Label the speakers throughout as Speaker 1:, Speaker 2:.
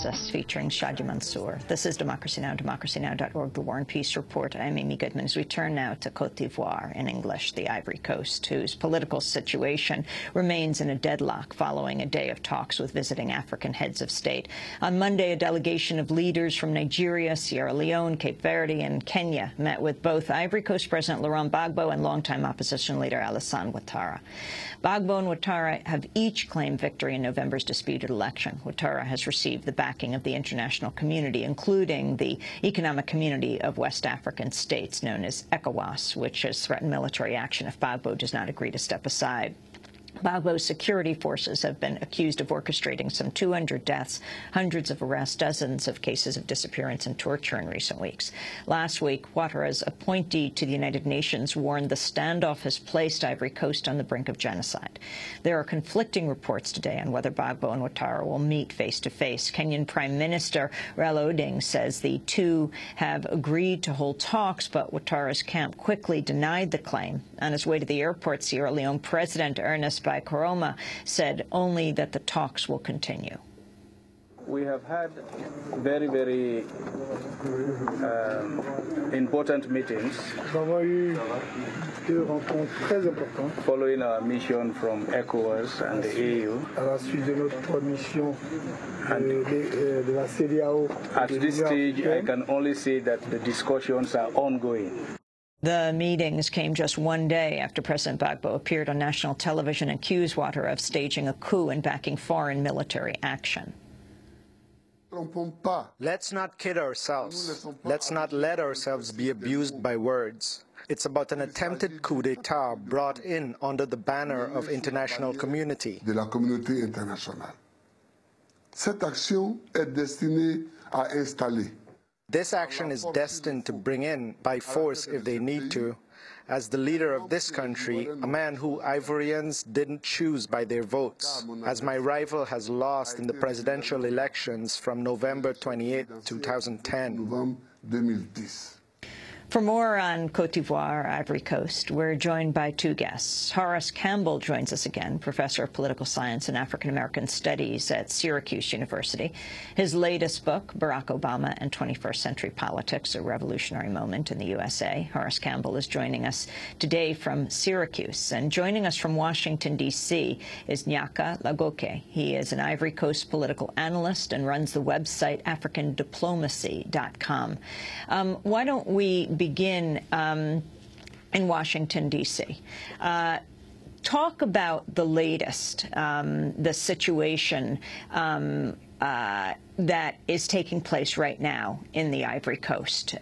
Speaker 1: analysis featuring Shadi Mansour. This is Democracy Now!, democracynow.org, the War and Peace Report. I'm Amy Goodman. As we turn now to Côte d'Ivoire, in English, the Ivory Coast, whose political situation remains in a deadlock following a day of talks with visiting African heads of state. On Monday, a delegation of leaders from Nigeria, Sierra Leone, Cape Verde and Kenya met with both Ivory Coast President Laurent Gbagbo and longtime opposition leader Alassane Ouattara. Gbagbo and Ouattara have each claimed victory in November's disputed election. Ouattara has received the backing of the international community, including the Economic Community of West African States, known as ECOWAS, which has threatened military action if Gbagbo does not agree to step aside. Gbagbo's security forces have been accused of orchestrating some 200 deaths, hundreds of arrests, dozens of cases of disappearance and torture in recent weeks. Last week, Ouattara's appointee to the United Nations warned the standoff has placed Ivory Coast on the brink of genocide. There are conflicting reports today on whether Gbagbo and Ouattara will meet face-to-face. Kenyan Prime Minister Raila Odinga says the two have agreed to hold talks, but Ouattara's camp quickly denied the claim. On his way to the airport, Sierra Leone President Ernest Bai Koroma said only that the talks will continue.
Speaker 2: We have had very, very important meetings following our mission from ECOWAS and the EU. At this stage, I can only say that the discussions are ongoing.
Speaker 1: The meetings came just one day after President Gbagbo appeared on national television and accused Ouattara of staging a coup and backing foreign military action.
Speaker 3: Let's not kid ourselves. Let's not let ourselves be abused by words. It's about an attempted coup d'etat brought in under the banner of international community.
Speaker 4: De la communauté internationale. Cette action est destinée à installer.
Speaker 3: This action is destined to bring in, by force if they need to, as the leader of this country, a man who Ivorians didn't choose by their votes, as my rival has lost in the presidential elections from November 28, 2010.
Speaker 1: For more on Côte d'Ivoire, Ivory Coast, we're joined by two guests. Horace Campbell joins us again, professor of political science and African-American studies at Syracuse University. His latest book, Barack Obama and 21st Century Politics, a Revolutionary Moment in the USA. Horace Campbell is joining us today from Syracuse. And joining us from Washington, D.C. is Gnaka Lagoke. He is an Ivory Coast political analyst and runs the website africandiplomacy.com. Why don't we begin in Washington, D.C. Talk about the latest, the situation that is taking place right now in the Ivory Coast.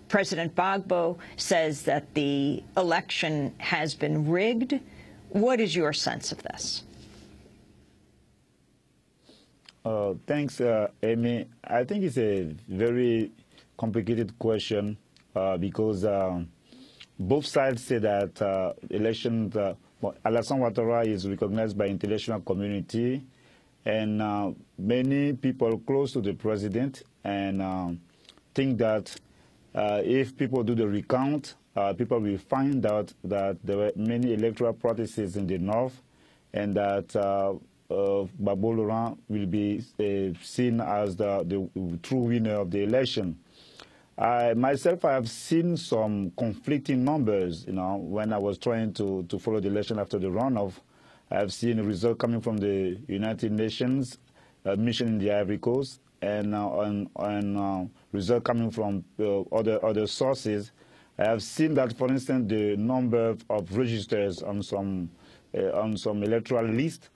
Speaker 1: President Gbagbo says that the election has been rigged. What is your sense of this?
Speaker 5: Thanks, Amy. I think it's a very complicated question. Because both sides say that Alassane Ouattara is recognized by international community, and many people close to the president and think that if people do the recount, people will find out that there were many electoral practices in the north, and that Gbagbo Laurent will be seen as the true winner of the election. Myself, I have seen some conflicting numbers, when I was trying to follow the election after the runoff. I have seen a result coming from the United Nations mission in the Ivory Coast, and result coming from other sources. I have seen that, for instance, the number of registers on some electoral lists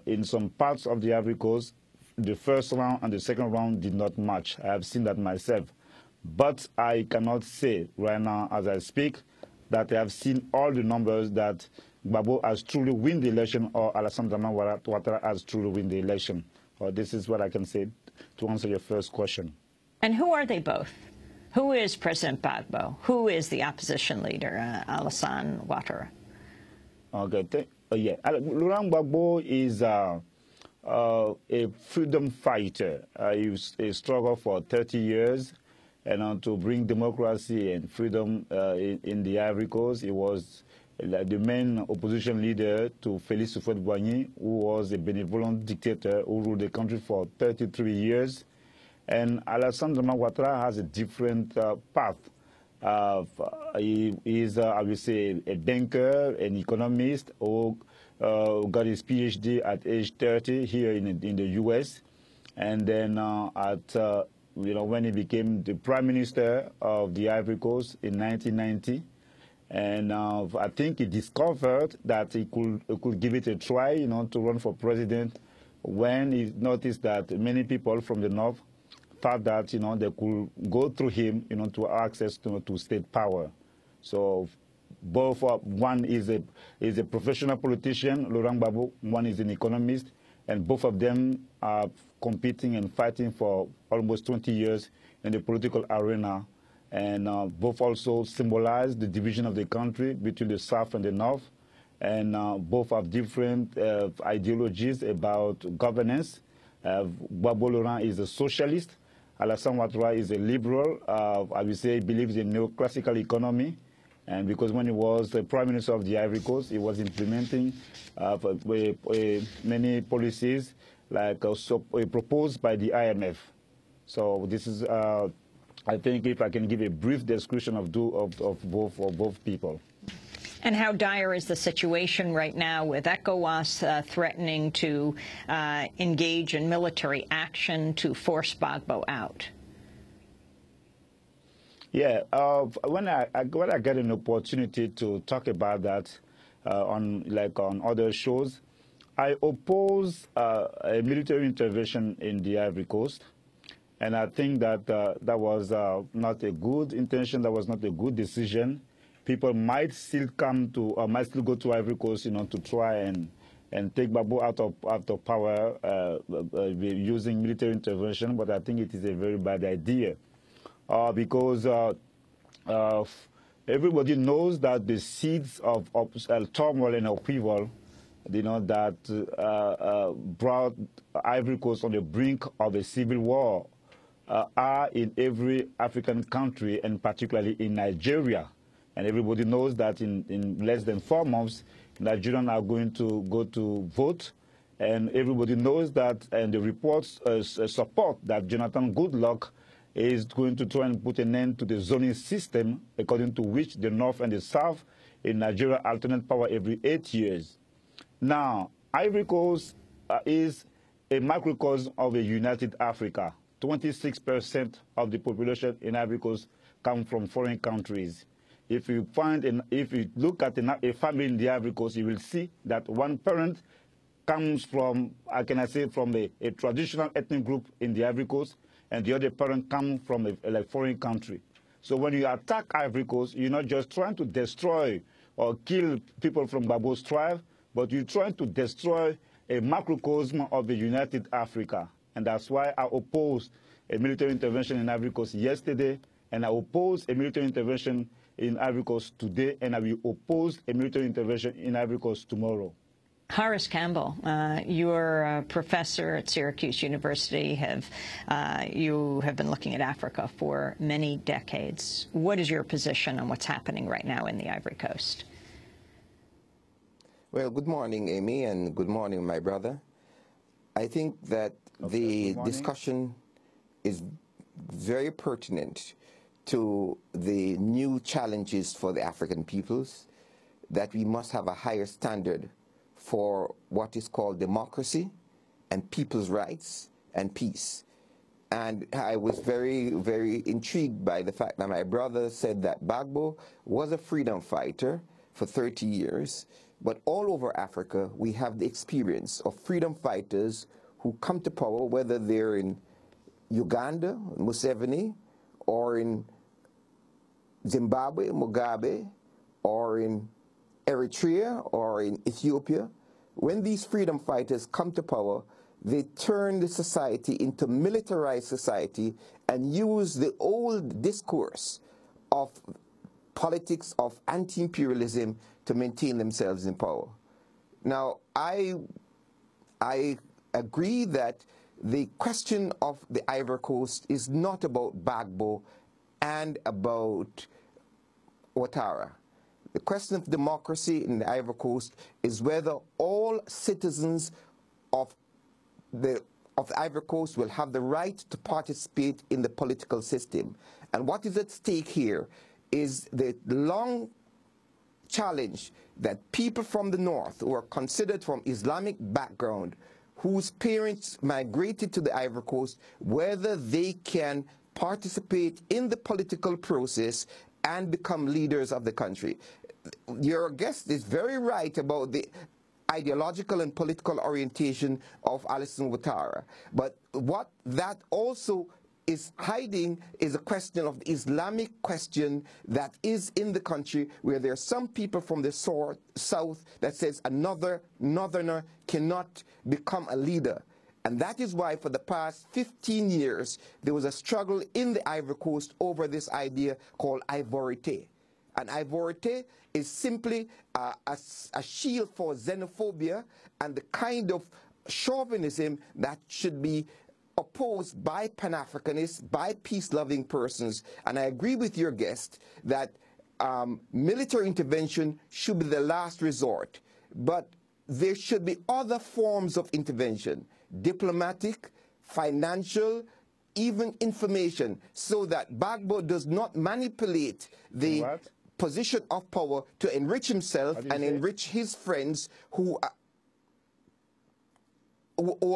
Speaker 5: in some parts of the Ivory Coast, the first round and the second round did not match. I have seen that myself. But I cannot say right now, as I speak, that I have seen all the numbers that Gbagbo has truly win the election or Alassane Ouattara has truly win the election. This is what I can say to answer your first question.
Speaker 1: And who are they both? Who is President Gbagbo? Who is the opposition leader, Alassane Ouattara?
Speaker 5: Okay, yeah. Laurent Gbagbo is a freedom fighter. He struggled for 30 years. And to bring democracy and freedom in the Ivory Coast. He was the main opposition leader to Félix Houphouët-Boigny, who was a benevolent dictator who ruled the country for 33 years. And Alassane Ouattara has a different path. He is, I would say, a banker, an economist, who got his PhD at age 30 here in the U.S. And then when he became the Prime Minister of the Ivory Coast in 1990, and I think he discovered that he could give it a try, to run for president, when he noticed that many people from the north thought that they could go through him, to access to state power. So both one is a professional politician, Laurent Gbagbo, one is an economist, and both of them are competing and fighting for almost 20 years in the political arena. And both also symbolize the division of the country between the South and the North. And both have different ideologies about governance. Gbagbo Laurent is a socialist. Alassane Ouattara is a liberal. I would say he believes in neoclassical economy. And because when he was the Prime Minister of the Ivory Coast, he was implementing many policies like proposed by the IMF. So this is, I think, if I can give a brief description of both people.
Speaker 1: And how dire is the situation right now with ECOWAS threatening to engage in military action to force Gbagbo out?
Speaker 5: Yeah, when I get an opportunity to talk about that on other shows, I oppose a military intervention in the Ivory Coast. And I think that that was not a good intention. That was not a good decision. People might still might still go to Ivory Coast, to try and take Gbagbo out of power using military intervention. But I think it is a very bad idea because everybody knows that the seeds of turmoil and upheaval, that brought Ivory Coast on the brink of a civil war, are in every African country, and particularly in Nigeria. And everybody knows that in less than 4 months, Nigerians are going to go to vote. And everybody knows that, and the reports support that Jonathan Goodluck is going to try and put an end to the zoning system, according to which the North and the South in Nigeria alternate power every 8 years. Now, Ivory Coast is a microcosm of a united Africa. 26% of the population in Ivory Coast come from foreign countries. If you look at a family in the Ivory Coast, you will see that one parent comes from, from a traditional ethnic group in the Ivory Coast, and the other parent comes from a foreign country. So when you attack Ivory Coast, you're not just trying to destroy or kill people from Gbagbo's tribe, but you're trying to destroy a macrocosm of a united Africa. And that's why I opposed a military intervention in Ivory Coast yesterday, and I oppose a military intervention in Ivory Coast today, and I will oppose a military intervention in Ivory Coast tomorrow.
Speaker 1: Horace Campbell, you're a professor at Syracuse University. You have been looking at Africa for many decades. What is your position on what's happening right now in the Ivory Coast?
Speaker 6: Well, good morning, Amy, and good morning, my brother. I think that the discussion is very pertinent to the new challenges for the African peoples, that we must have a higher standard for what is called democracy and people's rights and peace. And I was very, very intrigued by the fact that my brother said that Gbagbo was a freedom fighter for 30 years, but all over Africa we have the experience of freedom fighters who come to power, whether they're in Uganda, Museveni, or in Zimbabwe, Mugabe, or in Eritrea, or in Ethiopia. When these freedom fighters come to power, they turn the society into militarized society and use the old discourse of politics of anti-imperialism to maintain themselves in power. Now, I agree that the question of the Ivory Coast is not about Gbagbo and about Ouattara. The question of democracy in the Ivory Coast is whether all citizens of the Ivory Coast will have the right to participate in the political system. And what is at stake here is the long challenge that people from the north who are considered from Islamic background, whose parents migrated to the Ivory Coast, whether they can participate in the political process and become leaders of the country. Your guest is very right about the ideological and political orientation of Alassane Ouattara. But what that also is hiding is a question of the Islamic question that is in the country, where there are some people from the south that says another northerner cannot become a leader. And that is why for the past 15 years, there was a struggle in the Ivory Coast over this idea called Ivory. And Ivory is simply a shield for xenophobia and the kind of chauvinism that should be opposed by Pan-Africanists, by peace-loving persons. And I agree with your guest that military intervention should be the last resort. But there should be other forms of intervention, diplomatic, financial, even information, so that Gbagbo does not manipulate the position of power to enrich himself and enrich his friends who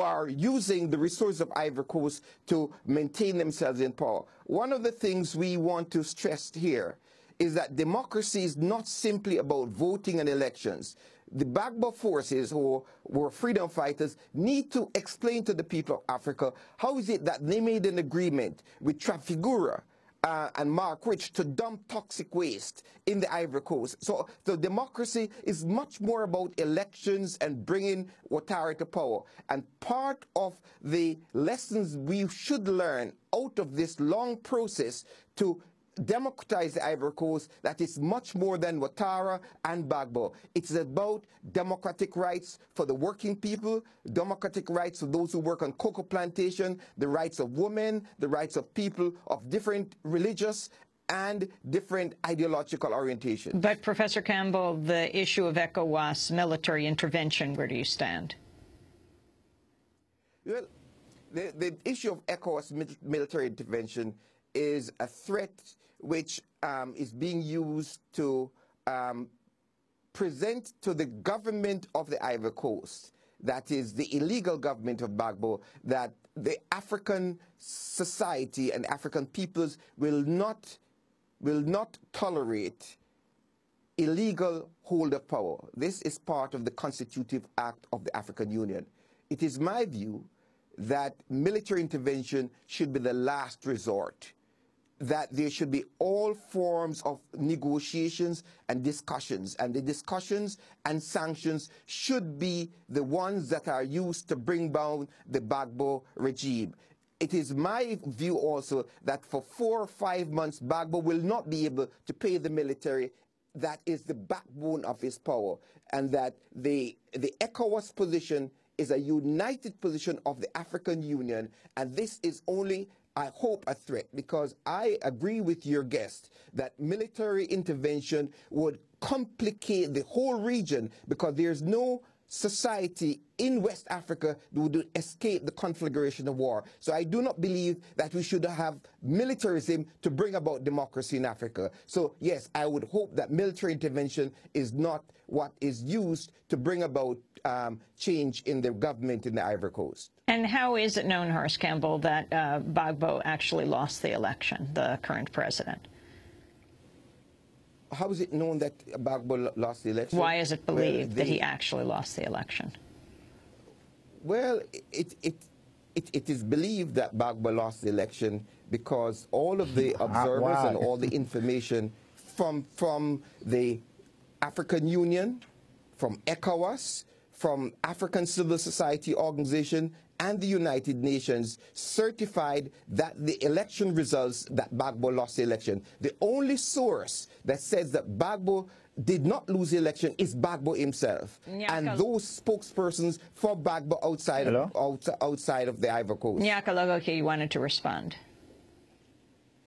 Speaker 6: are using the resources of Ivory Coast to maintain themselves in power. One of the things we want to stress here is that democracy is not simply about voting and elections. The Gbagbo forces, who were freedom fighters, need to explain to the people of Africa how is it that they made an agreement with Trafigura and Mark Rich to dump toxic waste in the Ivory Coast. So democracy is much more about elections and bringing Ouattara to power. And part of the lessons we should learn out of this long process to democratize the Ivory Coast, that is much more than Ouattara and Gbagbo. It's about democratic rights for the working people, democratic rights for those who work on cocoa plantation, the rights of women, the rights of people of different religious and different ideological orientations.
Speaker 1: But Professor Campbell, the issue of ECOWAS military intervention, where do you stand?
Speaker 6: Well, the issue of ECOWAS military intervention is a threat which is being used to present to the government of the Ivory Coast, that is the illegal government of Gbagbo, that the African society and African peoples will not tolerate illegal hold of power. This is part of the constitutive act of the African Union. It is my view that military intervention should be the last resort, that there should be all forms of negotiations and discussions, and the discussions and sanctions should be the ones that are used to bring down the Gbagbo regime. It is my view also that for 4 or 5 months, Gbagbo will not be able to pay the military. That is the backbone of his power, and that the ECOWAS position is a united position of the African Union, and this is only, I hope, a threat, because I agree with your guest that military intervention would complicate the whole region, because there's no society in West Africa that would escape the conflagration of war. So I do not believe that we should have militarism to bring about democracy in Africa. So yes, I would hope that military intervention is not what is used to bring about change in the government in the Ivory Coast.
Speaker 1: And how is it known, Horace Campbell, that Gbagbo actually lost the election, the current president?
Speaker 6: How is it known that Gbagbo lost the election?
Speaker 1: Why is it believed that he actually lost the election?
Speaker 6: Well, it is believed that Gbagbo lost the election because all of the observers and all the information from the African Union, from ECOWAS, from African civil society organization, and the United Nations certified that the election results that Gbagbo lost the election. The only source that says that Gbagbo did not lose the election is Gbagbo himself, and those spokespersons for Gbagbo outside of the Ivory Coast.
Speaker 1: Gnaka Lagoke, you wanted to respond.